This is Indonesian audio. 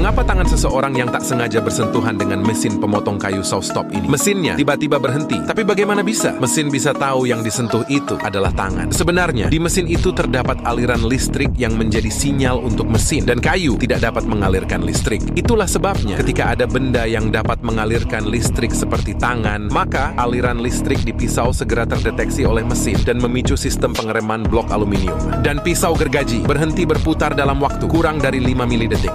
Mengapa tangan seseorang yang tak sengaja bersentuhan dengan mesin pemotong kayu saw stop ini? Mesinnya tiba-tiba berhenti. Tapi bagaimana bisa? Mesin bisa tahu yang disentuh itu adalah tangan. Sebenarnya, di mesin itu terdapat aliran listrik yang menjadi sinyal untuk mesin, dan kayu tidak dapat mengalirkan listrik. Itulah sebabnya ketika ada benda yang dapat mengalirkan listrik seperti tangan, maka aliran listrik di pisau segera terdeteksi oleh mesin dan memicu sistem pengereman blok aluminium. Dan pisau gergaji berhenti berputar dalam waktu kurang dari 5 milidetik.